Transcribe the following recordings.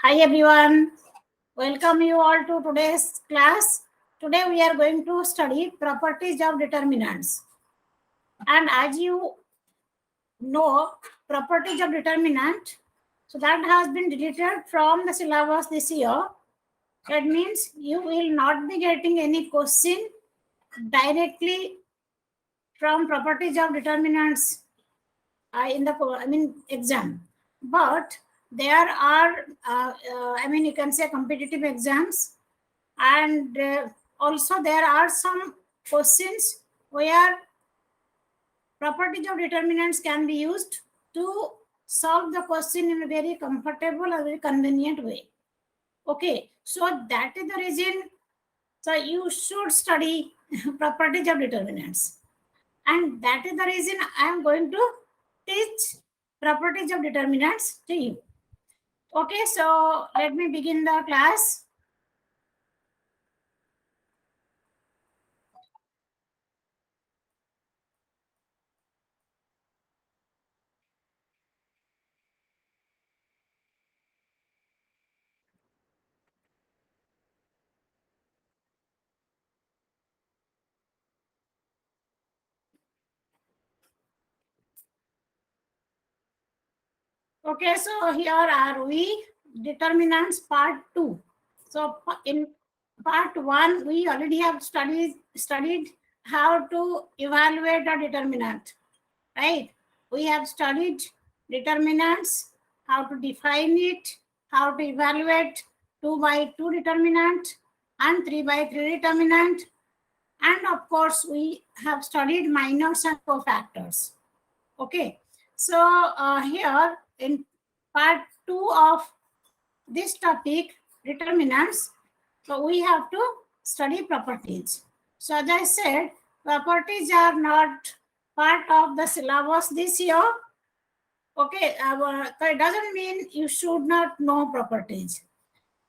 Hi everyone, welcome you all to today's class. Today we are going to study properties of determinants. And as you know, properties of determinant, so that has been deleted from the syllabus this year. That means you will not be getting any question directly from properties of determinants in the exam. But there are, you can say competitive exams, and also there are some questions where properties of determinants can be used to solve the question in a very comfortable or very convenient way. Okay, so that is the reason, so you should study properties of determinants, and that is the reason I am going to teach properties of determinants to you. Okay, so let me begin the class. Okay, so here are we, determinants part 2. So in part 1, we already have studied how to evaluate a determinant, right? We have studied determinants, how to define it, how to evaluate 2 by 2 determinant and 3 by 3 determinant. And of course, we have studied minors and cofactors. Okay, so here in part 2 of this topic, determinants, so we have to study properties. So as I said, properties are not part of the syllabus this year. Okay, so it doesn't mean you should not know properties.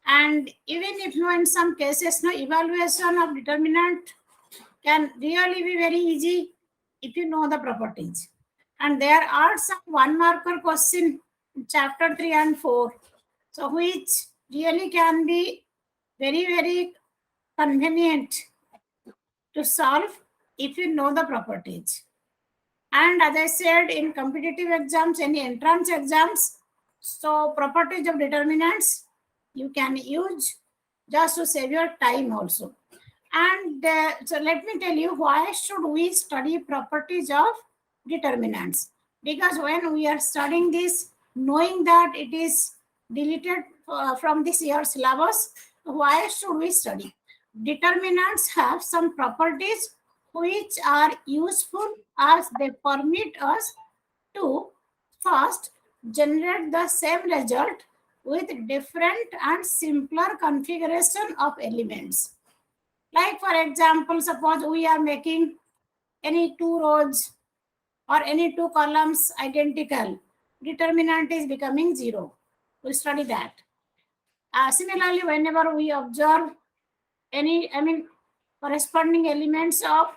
And even if you know, in some cases, no evaluation of determinant can really be very easy if you know the properties. And there are some one marker question in chapter 3 and 4, so which really can be very convenient to solve if you know the properties. And as I said, in competitive exams, any entrance exams, so properties of determinants you can use just to save your time also. And so let me tell you, why should we study properties of determinants? Because when we are studying this, knowing that it is deleted from this year's syllabus, why should we study? Determinants have some properties which are useful as they permit us to first generate the same result with different and simpler configuration of elements. Like for example, suppose we are making any two rows or any two columns identical, determinant is becoming 0. We study that. Similarly, whenever we observe any, corresponding elements of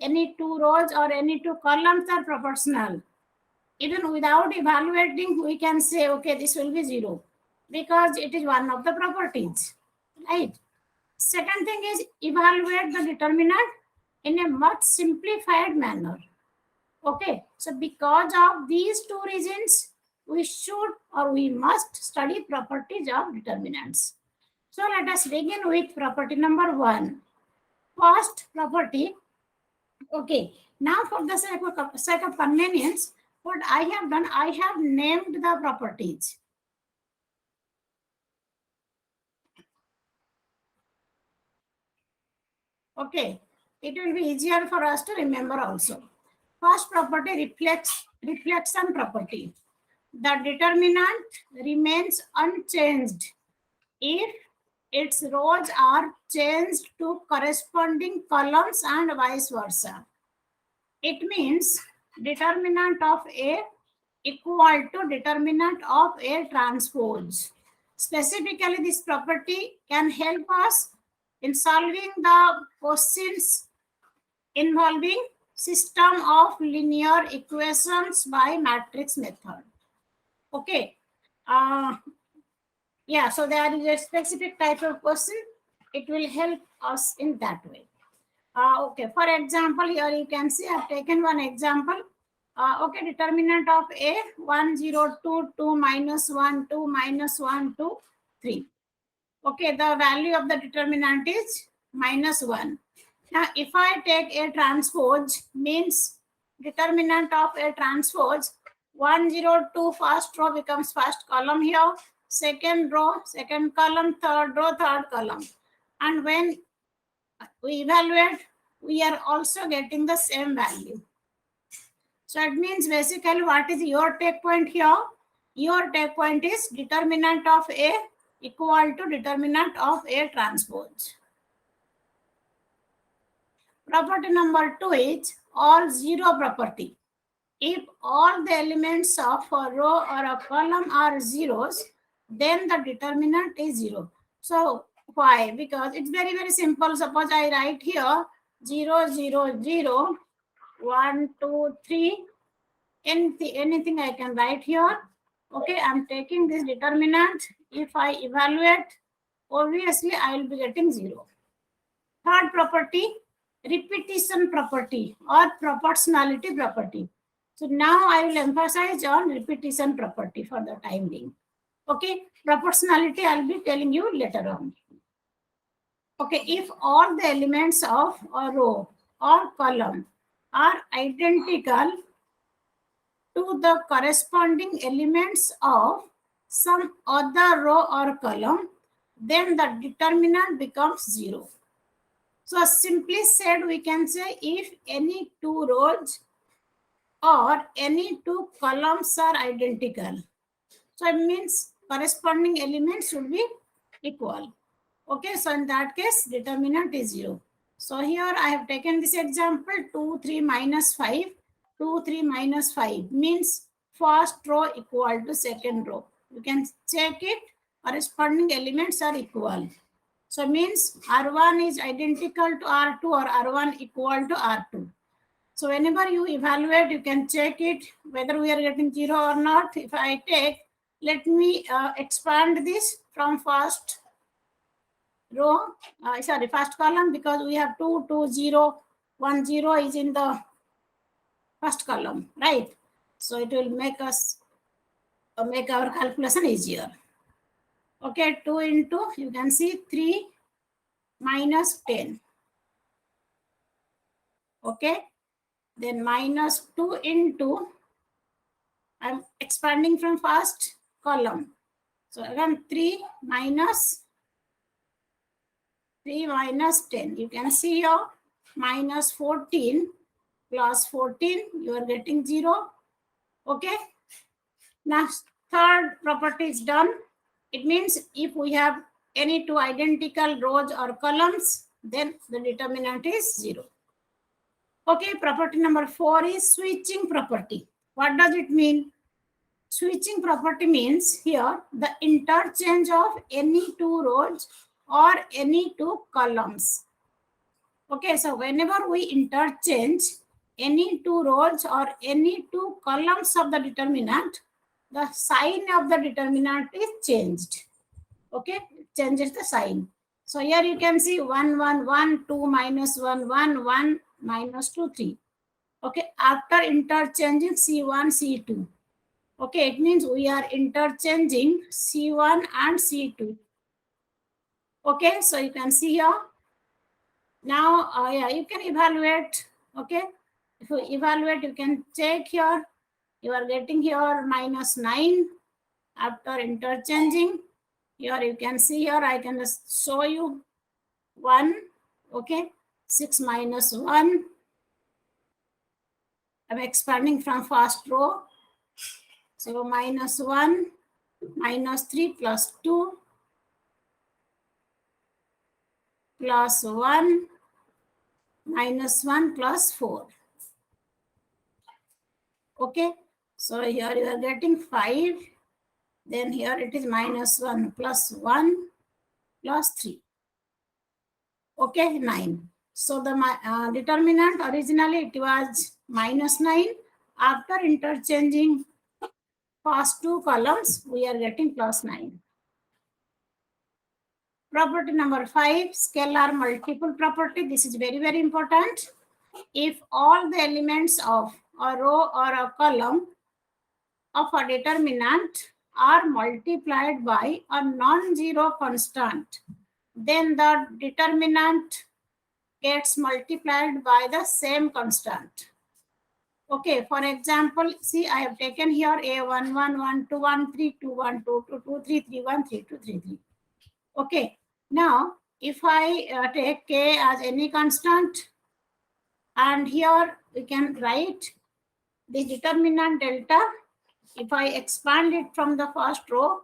any two rows or any two columns are proportional, even without evaluating, we can say, okay, this will be 0 because it is one of the properties, right? Second thing is evaluate the determinant in a much simplified manner. Okay, so because of these two reasons, we should or we must study properties of determinants. So let us begin with property number 1. First property. Okay, now for the sake of convenience, what I have done, I have named the properties. Okay, it will be easier for us to remember also. First property, reflection property. The determinant remains unchanged if its rows are changed to corresponding columns and vice versa. It means determinant of A equal to determinant of A transpose. Specifically, this property can help us in solving the questions involving system of linear equations by matrix method. Okay. Yeah, so there is a specific type of question. It will help us in that way. Okay, for example, here you can see I've taken one example. Okay, determinant of A 1, 0, 2, 2, minus 1, 2, minus 1, 2, 3. Okay, the value of the determinant is minus 1. Now, if I take A transpose, means determinant of A transpose, 1, 0, 2, first row becomes first column here, second row, second column, third row, third column. And when we evaluate, we are also getting the same value. So it means basically what is your take point here? Your take point is determinant of A equal to determinant of A transpose. Property number 2 is all zero property. If all the elements of a row or a column are zeros, then the determinant is 0. So why? Because it's very, very simple. Suppose I write here 0, 0, 0, 1, 2, 3. Anything I can write here. Okay, I'm taking this determinant. If I evaluate, obviously I will be getting 0. Third property, repetition property or proportionality property. So now I will emphasize on repetition property for the time being. Okay, proportionality I'll be telling you later on. Okay, if all the elements of a row or column are identical to the corresponding elements of some other row or column, then the determinant becomes 0. So simply said, we can say if any two rows or any two columns are identical. So it means corresponding elements should be equal. Okay, so in that case, determinant is 0. So here I have taken this example 2, 3 minus 5. 2, 3 minus 5 means first row equal to second row. You can check it, corresponding elements are equal. So means R1 is identical to R2 or R1 equal to R2. So whenever you evaluate, you can check it whether we are getting 0 or not. If I take, let me expand this from first row, first column, because we have 2, 2, 0, 1, 0 is in the first column, right? So it will make us make our calculation easier. Okay, 2 into, you can see 3 minus 10. Okay, then minus 2 into, I'm expanding from first column. So again 3 minus 10. You can see here minus 14 plus 14, you are getting 0. Okay. Now third property is done. It means if we have any two identical rows or columns, then the determinant is 0. Okay, property number 4 is switching property. What does it mean? Switching property means here the interchange of any two rows or any two columns. Okay, so whenever we interchange any two rows or any two columns of the determinant, the sign of the determinant is changed. Okay, it changes the sign. So here you can see 1, 1, 1, 2 minus 1, 1, 1 minus 2, 3. Okay, after interchanging C1, C2. Okay, it means we are interchanging C1 and C2. Okay, so you can see here. Now, yeah, you can evaluate. Okay, if you evaluate, you can check here. You are getting here minus 9 after interchanging. Here you can see here, I can just show you 1. Okay, 6 minus 1. I'm expanding from first row. So minus 1, minus 3 plus 2 plus 1 minus 1 plus 4. Okay, so here you are getting 5. Then here it is minus 1 plus 1 plus 3. Okay, 9. So the determinant originally it was minus 9. After interchanging first two columns, we are getting plus 9. Property number 5, scalar multiple property. This is very, very important. If all the elements of a row or a column of a determinant are multiplied by a non-zero constant, then the determinant gets multiplied by the same constant. Okay, for example, see, I have taken here A1, 1, 1, 2, 1, 3, 2, 1, 2, 2, 2, 3, 3, 1, 3, 2, 3, 3. Okay, now if I take K as any constant, and here we can write the determinant delta. If I expand it from the first row,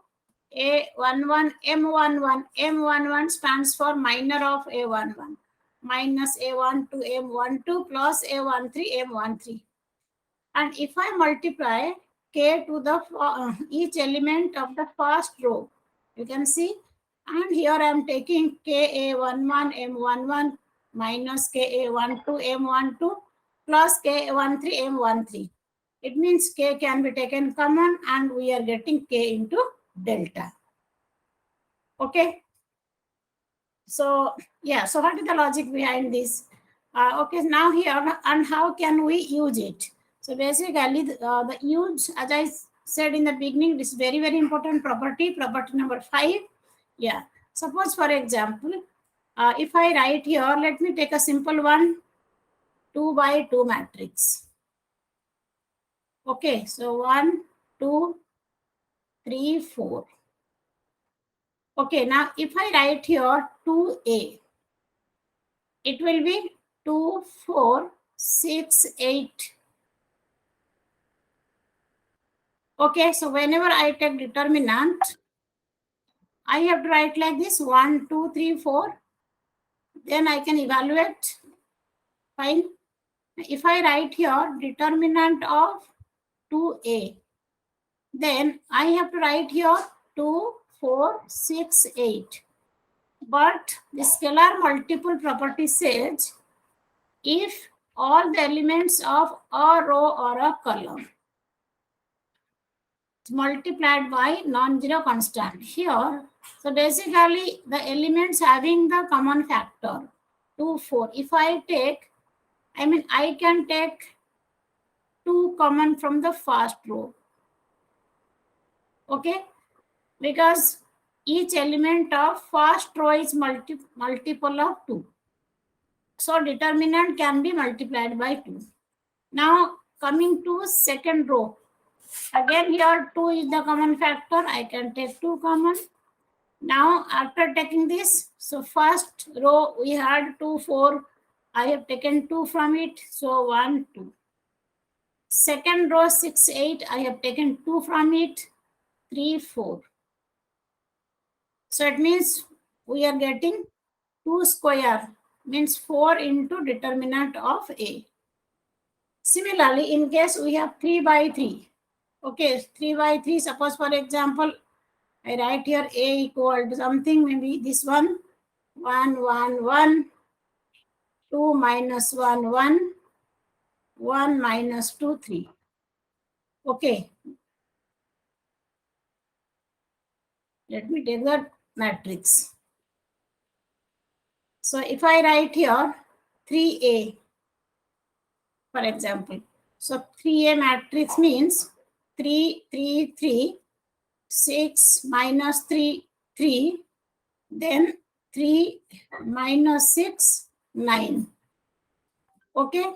A11, M11, M11 stands for minor of A11, minus A12, M12 plus A13, M13. And if I multiply K to the each element of the first row, you can see, and here I am taking KA11, M11 minus KA12, M12 plus KA13, M13. It means K can be taken common and we are getting K into delta. Okay. So, yeah, so what is the logic behind this? Okay, now here, and how can we use it? So basically, the use, as I said in the beginning, this is very, very important property, property number 5. Yeah, suppose for example, if I write here, let me take a simple one, 2 by 2 matrix. Okay, so 1, 2, 3, 4. Okay, now if I write here 2A, it will be 2, 4, 6, 8. Okay, so whenever I take determinant, I have to write like this 1, 2, 3, 4. Then I can evaluate. Fine. If I write here determinant of 2A, then I have to write here 2, 4, 6, 8. But the scalar multiple property says if all the elements of a row or a column multiplied by non-zero constant here. So basically the elements having the common factor 2, 4. If I can take 2 common from the first row. Okay, because each element of first row is multiple of 2. So determinant can be multiplied by 2. Now coming to second row. Again here 2 is the common factor. I can take 2 common. Now after taking this, so first row we had 2, 4. I have taken 2 from it. So 1, 2. Second row 6, 8. I have taken 2 from it. 3, 4. So it means we are getting 2 square, means 4 into determinant of A. Similarly, in case we have 3 by 3. Okay, 3 by 3, suppose for example, I write here A equal to something, maybe this one, 1, 1, 1, 2 minus 1, 1, 1 minus 2, 3. Okay. Let me take the matrix. So if I write here 3A, for example, so 3A matrix means 3, 3, 3, 6 minus 3, 3, then 3 minus 6, 9. Okay.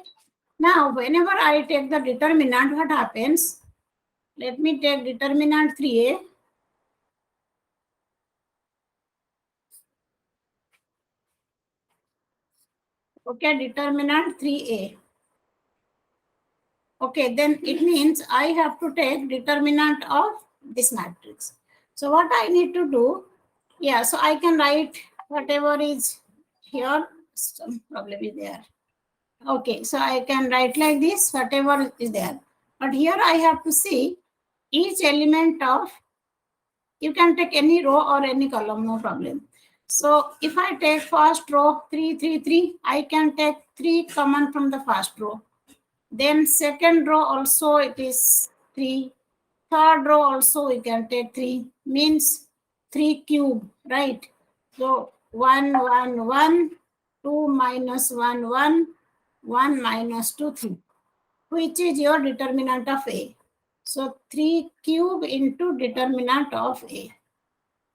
Now, whenever I take the determinant, what happens? Let me take determinant 3A. Okay, determinant 3A. Okay, then it means I have to take determinant of this matrix. So what I need to do, yeah, so I can write whatever is here, some problem is there. Okay, so I can write like this, whatever is there. But here I have to see each element of, you can take any row or any column, no problem. So if I take first row 3, 3, 3, I can take 3 common from the first row. Then second row also it is 3. Third row also we can take 3, means 3 cube, right? So 1, 1, 1, 2 minus 1, 1, 1 minus 2, 3. Which is your determinant of A? So 3 cube into determinant of A.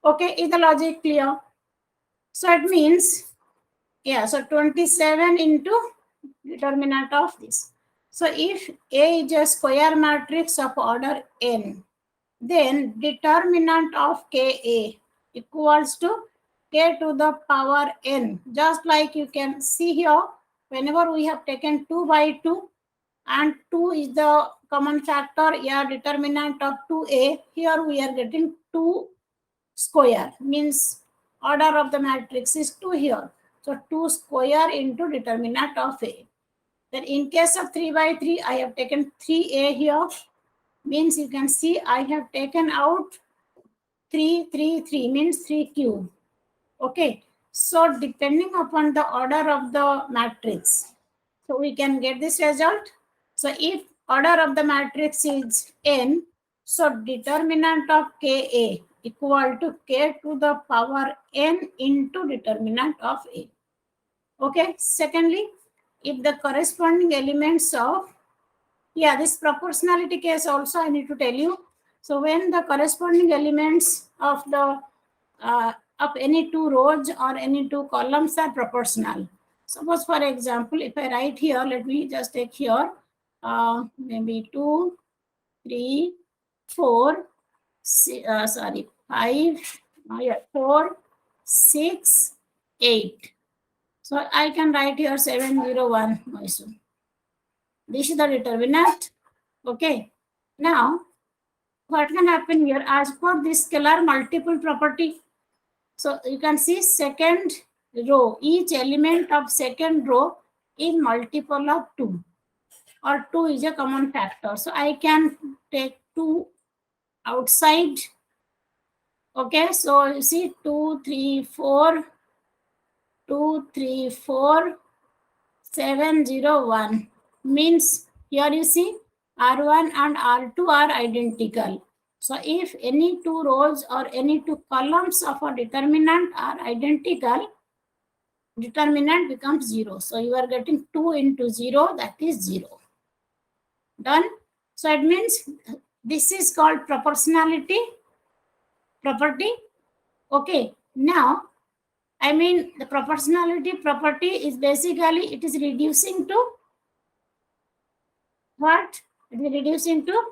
Okay, is the logic clear? So it means, yeah, so 27 into determinant of this. So if A is a square matrix of order n, then determinant of Ka equals to k to the power n. Just like you can see here, whenever we have taken 2 by 2 and 2 is the common factor, yeah, determinant of 2A, here we are getting 2 square, means order of the matrix is 2 here. So 2 square into determinant of A. Then in case of 3 by 3, I have taken 3A here, means you can see I have taken out 3, 3, 3, means 3 cube. Okay, so depending upon the order of the matrix, so we can get this result. So if order of the matrix is n, so determinant of Ka equal to k to the power n into determinant of A. Okay, secondly, if the corresponding elements of, yeah, this proportionality case also I need to tell you. So when the corresponding elements of the of any two rows or any two columns are proportional. Suppose, for example, if I write here, let me just take here, maybe 2, 3, 4, 5, 4, 6, 8. So I can write here 701 also. This is the determinant. Okay. Now, what can happen here? As per this scalar multiple property, so you can see second row, each element of second row is multiple of 2, or 2 is a common factor. So I can take 2 outside. Okay, so you see 2, 3, 4, 2, 3, 4, 7, 0, 1. Means here you see R1 and R2 are identical. So if any two rows or any two columns of a determinant are identical, determinant becomes 0. So you are getting 2 into 0, that is 0. Done. So it means this is called proportionality property. Okay. Now, I mean the proportionality property is basically, it is reducing to what? It is reducing to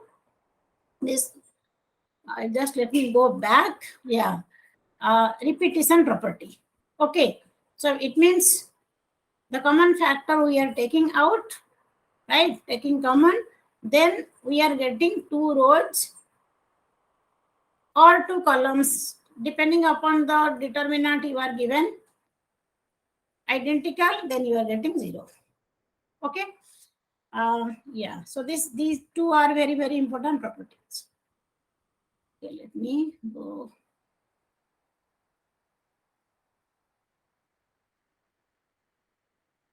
this. Just let me go back. Yeah. Repetition property. Okay. So it means the common factor we are taking out, right? Taking common, then we are getting two rows or two columns, depending upon the determinant you are given. Identical, then you are getting 0. Okay. Yeah. So these two are very, very important properties. Okay, let me go.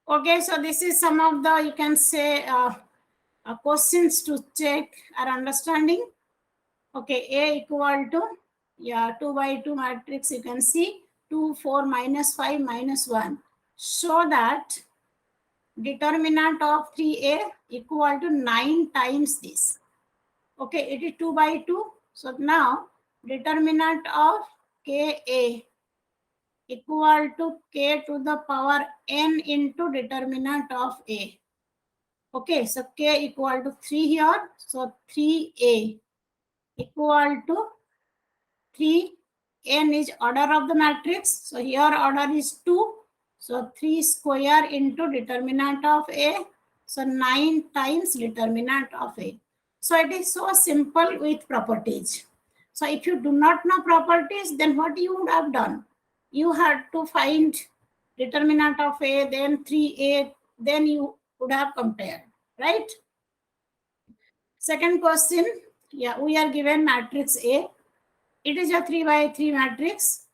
Okay, so this is some of the, you can say, questions to check our understanding. Okay, A equal to, yeah, 2 by 2 matrix, you can see 2, 4, minus 5, minus 1. So that determinant of 3A equal to 9 times this. Okay, it is 2 by 2. So now determinant of Ka equal to k to the power n into determinant of A. Okay, so k equal to 3 here. So 3A equal to 3. N is order of the matrix. So here order is 2. So 3 square into determinant of A. So 9 times determinant of A. So it is so simple with properties. So if you do not know properties, then what you would have done? You had to find determinant of A, then 3A, then you would have compared, right? Second question, yeah, we are given matrix A. It is a 3 by 3 matrix.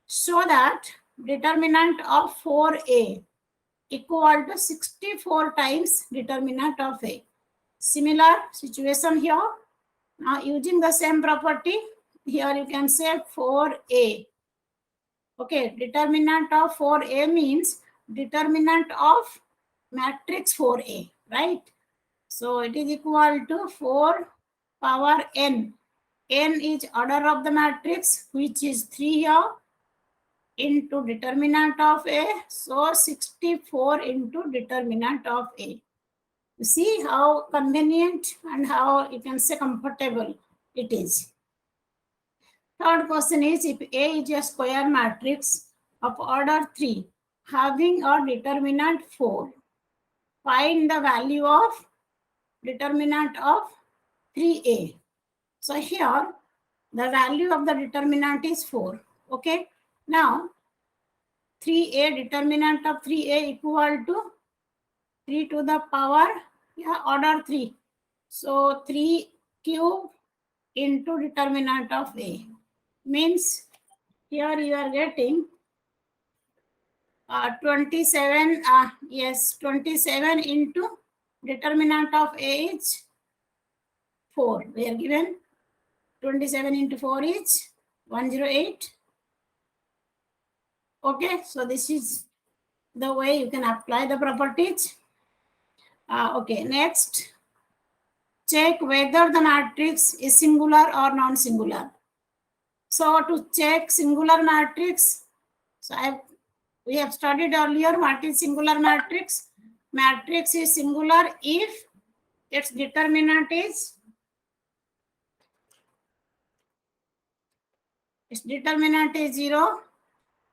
So that determinant of 4A equal to 64 times determinant of A. Similar situation here. Now using the same property, here you can say 4A Okay, determinant of 4A means determinant of matrix 4A, right? So it is equal to 4 power n. N is order of the matrix, which is 3 here, into determinant of A. So 64 into determinant of A. You see how convenient and how you can say comfortable it is. Third question is, if A is a square matrix of order 3 having a determinant 4, find the value of determinant of 3A. So here the value of the determinant is 4. Okay. Now 3A, determinant of 3A equal to 3 to the power, order 3. So 3 cube into determinant of A means here you are getting 27, yes, 27 into determinant of A is 4. We are given 27 into 4 is 108. Okay, so this is the way you can apply the properties. Okay, next, check whether the matrix is singular or non-singular. So to check singular matrix, so we have studied earlier what is singular matrix. Matrix is singular if its determinant is 0.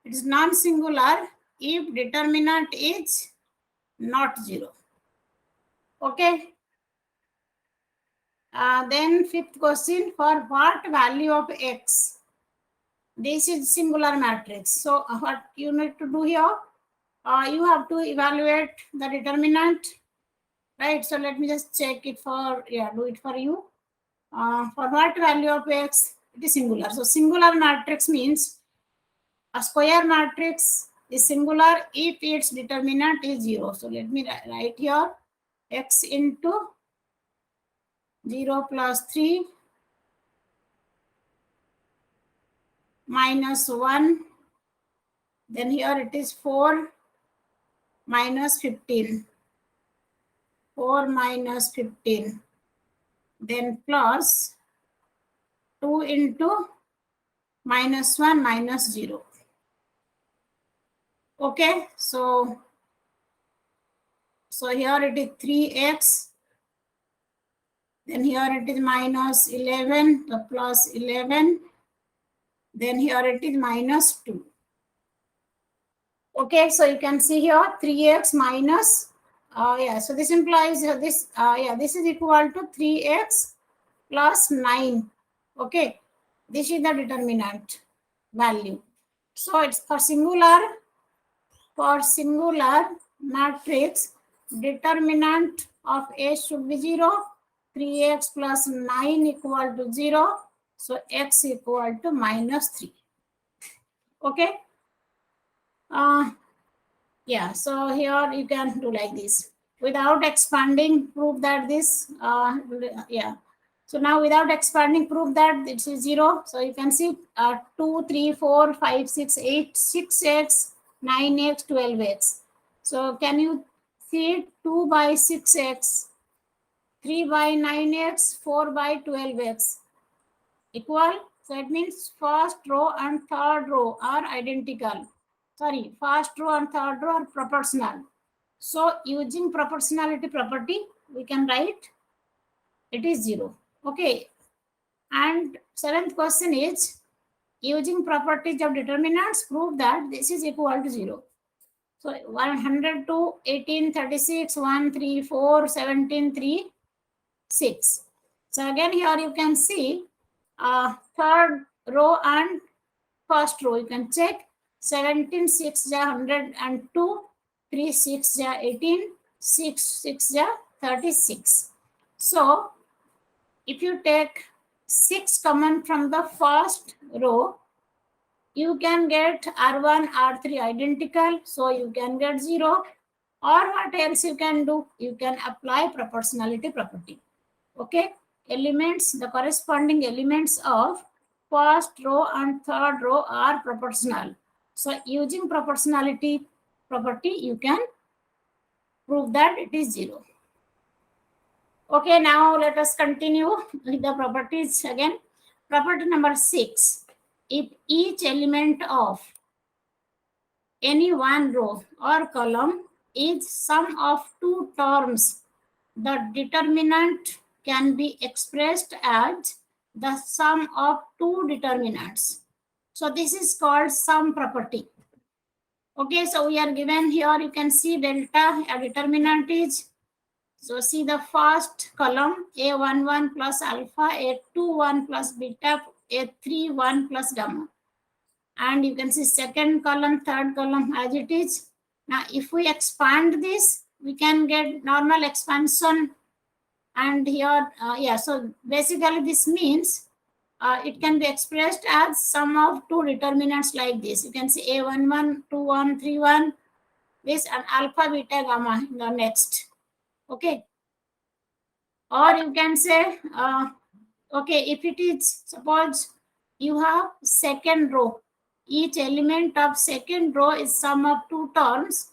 It is non-singular if determinant is not 0. Okay. Then fifth question, for what value of x? This is singular matrix. So what you need to do here, you have to evaluate the determinant, right? So let me just check it for, do it for you. For what value of x? It is singular. So singular matrix means a square matrix is singular if its determinant is 0. So let me write here x into 0 plus 3 minus 1. Then here it is 4 minus 15. 4 minus 15. Then plus 2 into minus 1 minus 0. Okay, so here it is 3x. Then here it is minus 11, the plus 11. Then here it is minus 2. Okay, so you can see here 3x minus, so this implies this, this is equal to 3x plus 9. Okay, this is the determinant value. So it's for singular matrix, determinant of A should be 0. 3x plus 9 equal to 0. So x equal to minus 3. Okay. So here you can do like this. Without expanding, prove that this, So now without expanding, prove that it is 0. So you can see 2, 3, 4, 5, 6, 8, 6x, 9x, 12x. So can you see it? 2 by 6x, 3 by 9x, 4 by 12x equal. So it means first row and third row are identical. Sorry, first row and third row are proportional. So using proportionality property, we can write it is 0. Okay. And seventh question is, using properties of determinants, prove that this is equal to 0. So 102, 18, 36, 1, 3, 4, 17, 3, 6. So again here you can see third row and first row. You can check 17, 6 is 102, 3, 6 is 18, 6, 6 is 36. So if you take 6 common from the first row, you can get R1, R3 identical. So you can get 0. Or what else you can do? You can apply proportionality property. Okay. Elements, the corresponding elements of first row and third row are proportional. So using proportionality property, you can prove that it is 0. Okay, now let us continue with the properties again. Property number 6. If each element of any one row or column is sum of two terms, the determinant can be expressed as the sum of two determinants. So this is called sum property. Okay, so we are given here, you can see delta, a determinant is, so see the first column, A11 plus alpha, A21 plus beta, A31 plus gamma. And you can see second column, third column as it is. Now, if we expand this, we can get normal expansion. And here, so basically this means it can be expressed as sum of two determinants like this. You can see A11, 21, 31, this, and alpha, beta, gamma in the next. Okay. Or you can say, okay, if it is, suppose you have second row, each element of second row is sum of two terms,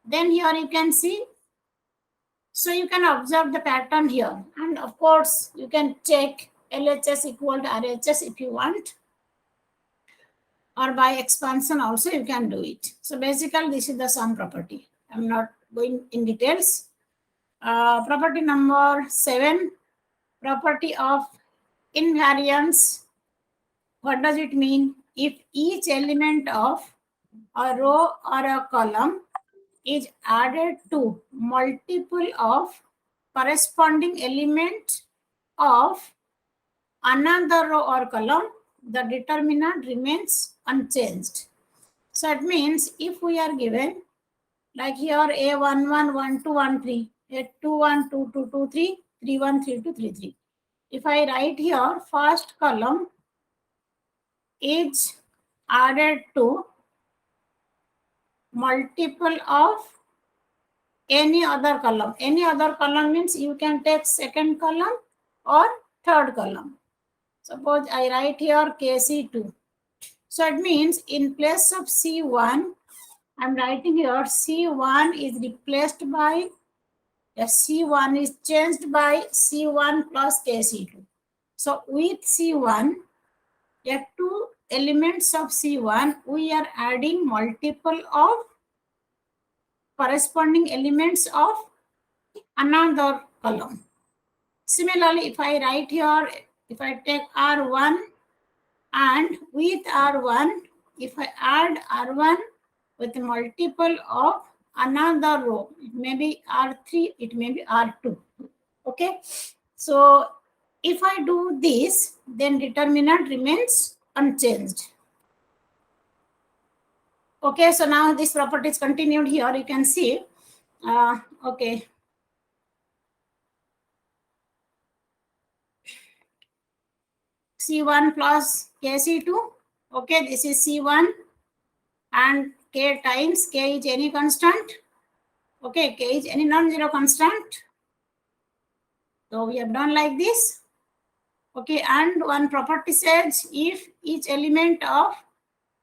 then here you can see, so you can observe the pattern here. And of course, you can check LHS equal to RHS if you want, or by expansion also you can do it. So basically, this is the sum property. I'm not going in details. Property number 7, property of invariance. What does it mean? If each element of a row or a column is added to multiple of corresponding element of another row or column, the determinant remains unchanged. So it means if we are given, like here A11, 1, 2, 1, 3, A21, 2, 2, 2, 3, 3, 1, 3, 2, 3, 3. If I write here, first column is added to multiple of any other column. Any other column means you can take second column or third column. Suppose I write here KC2. So it means in place of C1, I'm writing here C1 is replaced by, C1 is changed by C1 plus KC2. So with C1, there are two elements of C1, we are adding multiple of corresponding elements of another column. Similarly, if I write here, if I take R1 and with R1, if I add R1 with a multiple of another row, it may be R3, it may be R2. Okay, so if I do this, then determinant remains unchanged. Okay, so now this property is continued here. You can see, okay. C1 plus KC2. Okay, this is C1 and K times K is any constant. Okay, K is any non-zero constant. So we have done like this. Okay, and one property says if each element of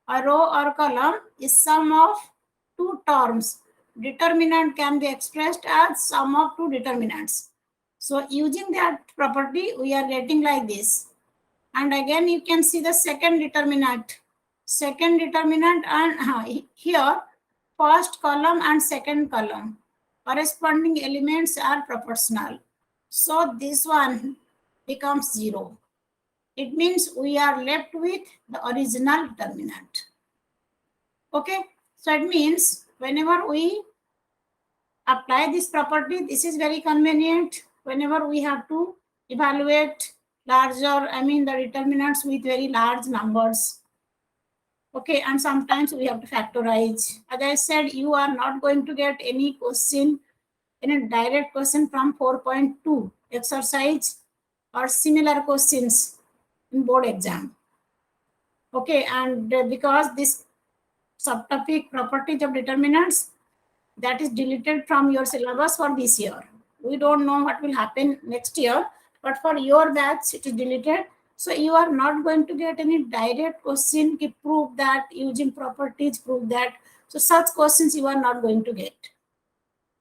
a row or column is sum of two terms, determinant can be expressed as sum of two determinants. So using that property, we are getting like this. And again, you can see the second determinant. Second determinant, and here, first column and second column. Corresponding elements are proportional. So this one becomes 0. It means we are left with the original determinant. Okay, so it means whenever we apply this property, this is very convenient. Whenever we have to evaluate larger, the determinants with very large numbers. Okay, and sometimes we have to factorize. As I said, you are not going to get any question, any direct question from 4.2 exercise or similar questions in board exam. Okay, and because this subtopic properties of determinants, that is deleted from your syllabus for this year. We don't know what will happen next year, but for your batch, it is deleted. So you are not going to get any direct question to prove that using properties, prove that. So such questions you are not going to get.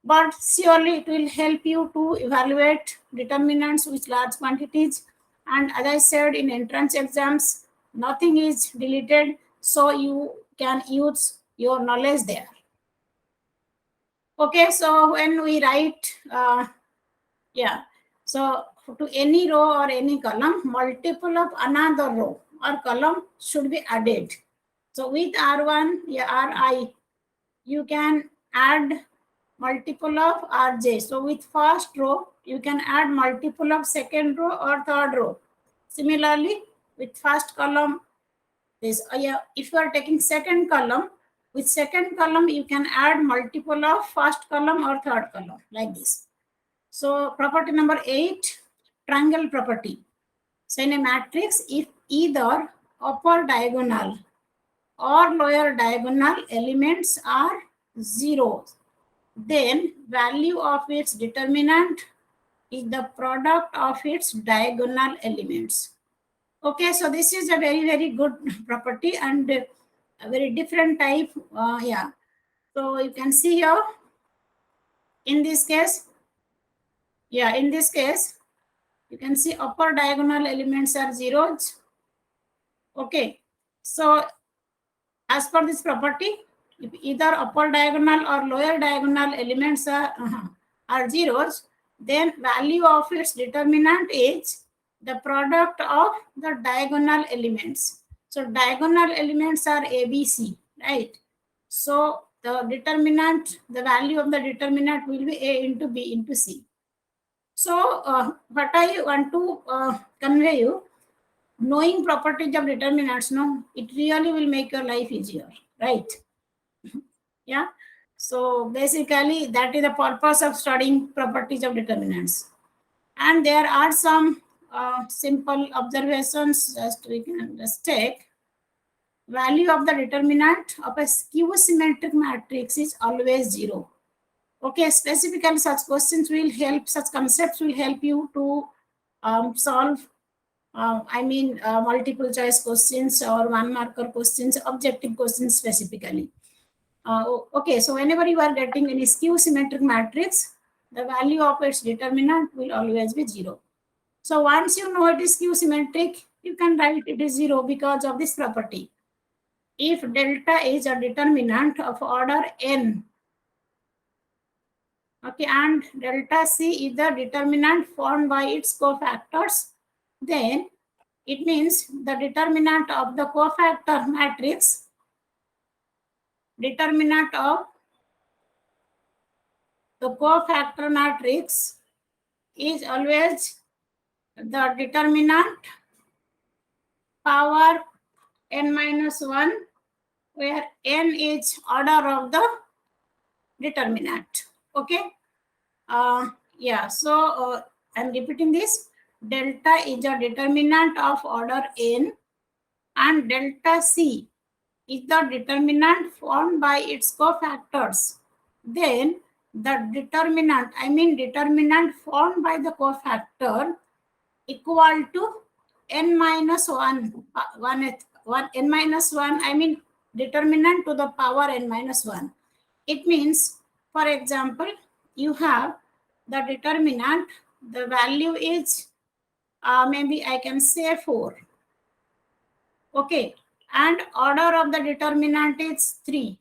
But surely it will help you to evaluate determinants with large quantities. And as I said, in entrance exams, nothing is deleted, so you can use your knowledge there. Okay, so when we write, so to any row or any column, multiple of another row or column should be added. So with R1, Ri, you can add multiple of Rj. So with first row, you can add multiple of second row or third row. Similarly, with first column, this if you are taking second column, with second column, you can add multiple of first column or third column, like this. So property number 8, triangle property. So in a matrix, if either upper diagonal or lower diagonal elements are zeros, then value of its determinant is the product of its diagonal elements. Okay, so this is a very, very good property and a very different type. So you can see here, in this case, you can see upper diagonal elements are zeros. Okay, so as per this property, if either upper diagonal or lower diagonal elements are zeros, then value of its determinant is the product of the diagonal elements. So diagonal elements are A, B, C, right? So the determinant, the value of the determinant will be A into B into C. So what I want to convey you, knowing properties of determinants, no, it really will make your life easier, right? Yeah. So basically, that is the purpose of studying properties of determinants. And there are some simple observations just we can just take. Value of the determinant of a skew symmetric matrix is always zero. Okay, specifically such questions will help, such concepts will help you to solve multiple choice questions or one marker questions, objective questions specifically. Okay, so whenever you are getting any skew symmetric matrix, the value of its determinant will always be zero. So once you know it is skew symmetric, you can write it is zero because of this property. If delta is a determinant of order n, okay, and delta c is the determinant formed by its cofactors, then it means the determinant of the cofactor matrix, determinant of the cofactor matrix is always the determinant power n minus 1, where n is order of the determinant. Okay. So I'm repeating this. Delta is a determinant of order n, and delta c is the determinant formed by its cofactors. Then the determinant formed by the cofactor equal to n minus 1, n minus 1, determinant to the power n minus 1. It means, for example, you have the determinant, the value is maybe I can say 4. Okay, and order of the determinant is 3.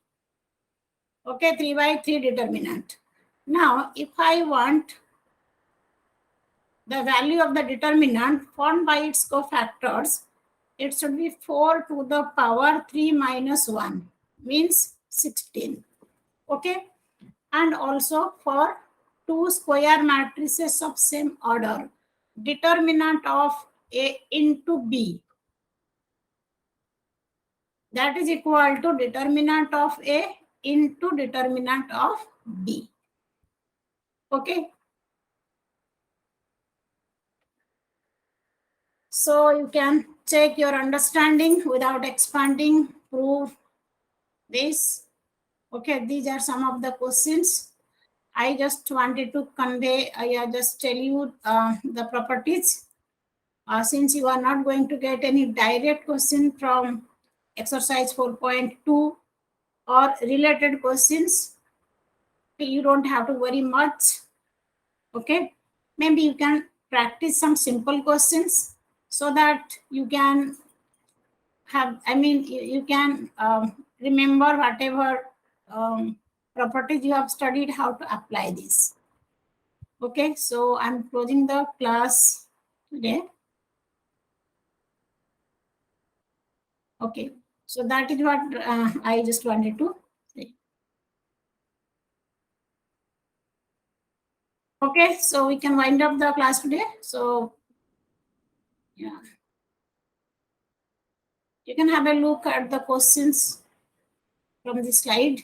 Okay, 3 by 3 determinant. Now, if I want the value of the determinant formed by its cofactors, it should be 4 to the power 3 minus 1, means 16. Okay, and also for two square matrices of same order, determinant of A into B, that is equal to determinant of A into determinant of B. Okay. So you can check your understanding without expanding, prove this. Okay, these are some of the questions. I just wanted to convey, just tell you the properties. Since you are not going to get any direct question from exercise 4.2 or related questions, you don't have to worry much. Okay, maybe you can practice some simple questions so that you can have, you can remember whatever properties you have studied, how to apply this. Okay, so I'm closing the class today. Okay, so that is what I just wanted to say. Okay, so we can wind up the class today. So yeah, you can have a look at the questions from the slide.